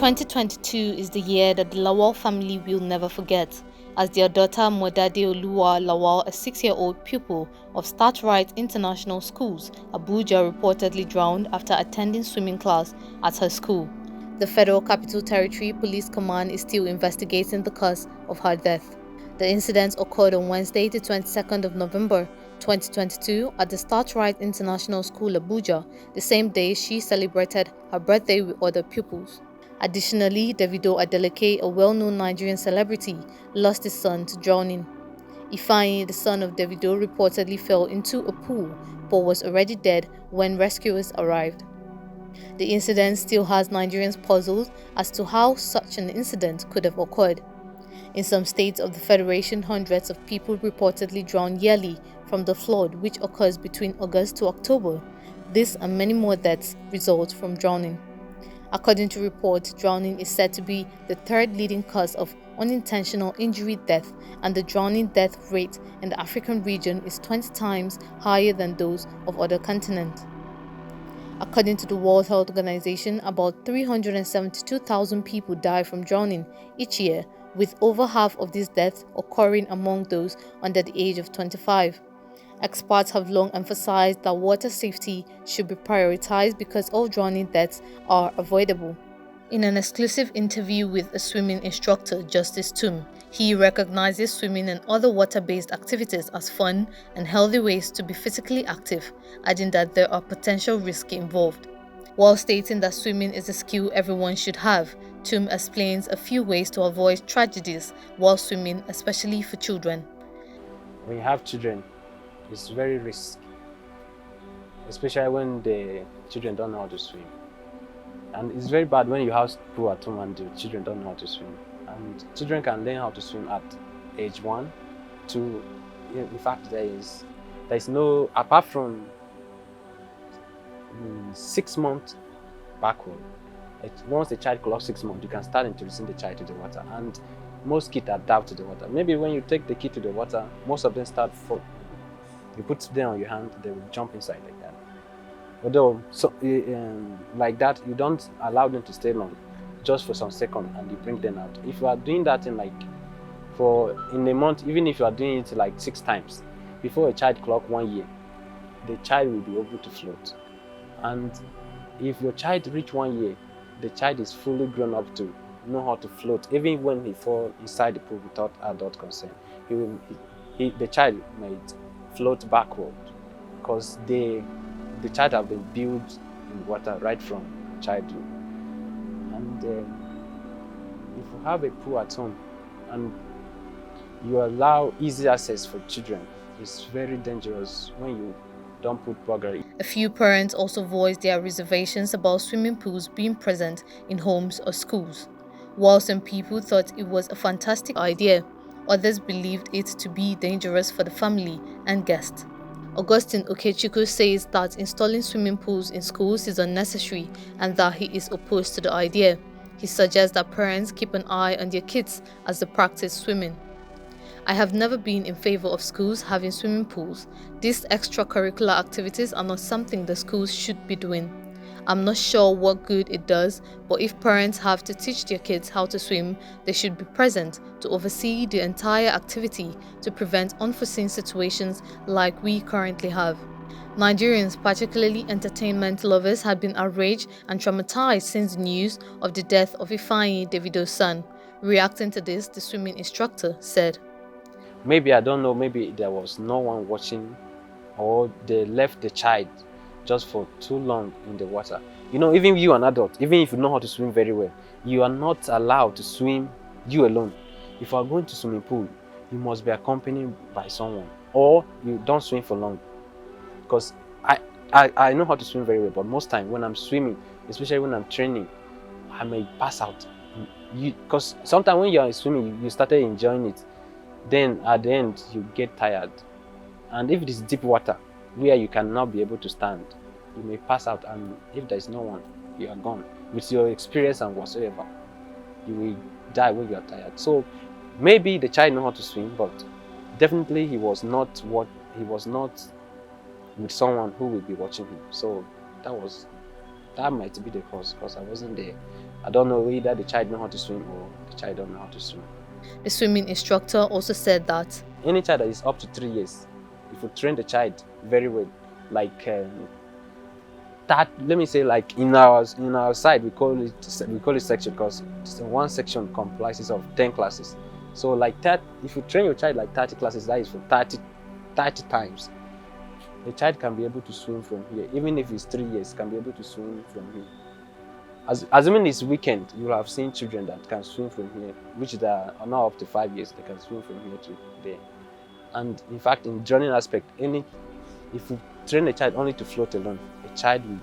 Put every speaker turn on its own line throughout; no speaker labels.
2022 is the year that the Lawal family will never forget, as their daughter Modadeoluwa Lawal, a 6-year-old pupil of Start-Rite International Schools, Abuja, reportedly drowned after attending swimming class at her school. The Federal Capital Territory Police Command is still investigating the cause of her death. The incident occurred on Wednesday, the 22nd of November, 2022 at the Start-Rite International School, Abuja, the same day she celebrated her birthday with other pupils. Additionally, Davido Adeleke, a well-known Nigerian celebrity, lost his son to drowning. Ifeanyi, the son of Davido, reportedly fell into a pool but was already dead when rescuers arrived. The incident still has Nigerians puzzled as to how such an incident could have occurred. In some states of the Federation, hundreds of people reportedly drown yearly from the flood which occurs between August to October. This and many more deaths result from drowning. According to reports, drowning is said to be the third leading cause of unintentional injury death, and the drowning death rate in the African region is 20 times higher than those of other continents. According to the World Health Organization, about 372,000 people die from drowning each year, with over half of these deaths occurring among those under the age of 25. Experts have long emphasized that water safety should be prioritized because all drowning deaths are avoidable. In an exclusive interview with a swimming instructor, Justice Tum, he recognizes swimming and other water-based activities as fun and healthy ways to be physically active, adding that there are potential risks involved. While stating that swimming is a skill everyone should have, Tum explains a few ways to avoid tragedies while swimming, especially for children.
When you have children, it's very risky, especially when the children don't know how to swim. And it's very bad when you have pool at home and the children don't know how to swim. And children can learn how to swim at age 1, 2. In fact, there is no, apart from 6 months backward. Once the child clocks 6 months, you can start introducing the child to the water. And most kids adapt to the water. Maybe when you take the kid to the water, most of them start falling. You put them on your hand, they will jump inside like that. Although, like that, you don't allow them to stay long, just for some seconds, and you bring them out. If you are doing that in a month, even if you are doing it like 6 times, before a child clock 1 year, the child will be able to float. And if your child reach 1 year, the child is fully grown up to know how to float. Even when he falls inside the pool without adult consent, the child might float backward, because the child have been built in water right from childhood. And if you have a pool at home and you allow easy access for children, it's very dangerous when you don't put properly.
A few parents also voiced their reservations about swimming pools being present in homes or schools. While some people thought it was a fantastic idea, others believed it to be dangerous for the family and guests. Augustine Okechukwu says that installing swimming pools in schools is unnecessary and that he is opposed to the idea. He suggests that parents keep an eye on their kids as they practice swimming. I have never been in favor of schools having swimming pools. These extracurricular activities are not something the schools should be doing. I'm not sure what good it does, but if parents have to teach their kids how to swim, they should be present to oversee the entire activity to prevent unforeseen situations like we currently have. Nigerians, particularly entertainment lovers, have been outraged and traumatized since the news of the death of Ifeanyi, Davido's son. Reacting to this, the swimming instructor said,
Maybe, I don't know, maybe there was no one watching, or they left the child just for too long in the water. You know, even you, an adult, even if you know how to swim very well, you are not allowed to swim you alone. If you are going to swimming pool, you must be accompanied by someone, or you don't swim for long. Because I know how to swim very well, but most time when I'm swimming, especially when I'm training, I may pass out. Because sometimes when you are swimming, you started enjoying it. Then at the end, you get tired. And if it is deep water, where you cannot be able to stand, you may pass out, and if there is no one, you are gone. With your experience and whatsoever, you will die when you are tired. So maybe the child knows how to swim, but definitely he was not with someone who will be watching him. So that was That might be the cause because I wasn't there. I don't know either the child know how to swim or the child don't know how to swim.
The swimming instructor also said that
Any child that is up to 3 years, if you train the child very well, like that, let me say, like in our side we call it section because one section comprises of 10 classes. So like that, if you train your child like 30 classes, that is for 30 times. The child can be able to swim from here, even if it's 3 years, can be able to swim from here. Assuming it's weekend, you will have seen children that can swim from here, which are now up to 5 years, they can swim from here to there. And in fact, in drowning aspect, if you train a child only to float alone, a child will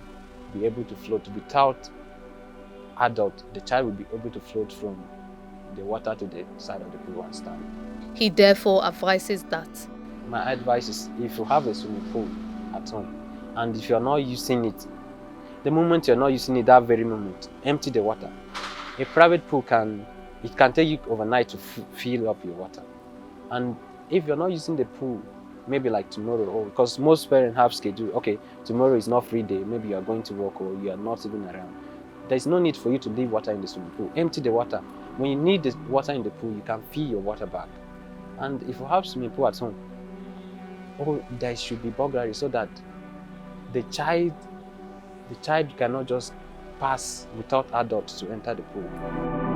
be able to float without adult. The child will be able to float from the water to the side of the pool and stand.
he therefore advises that
My advice is, if you have a swimming pool at home and if you're not using it, the moment you're not using it, that very moment, empty the water. A private pool can take you overnight to fill up your water. And if you're not using the pool, maybe like tomorrow, or because most parents have schedule, okay, tomorrow is not free day, maybe you are going to work or you are not even around. There's no need for you to leave water in the swimming pool. Empty the water. When you need the water in the pool, you can fill your water back. And if you have swimming pool at home, there should be burglary so that the child cannot just pass without adults to enter the pool.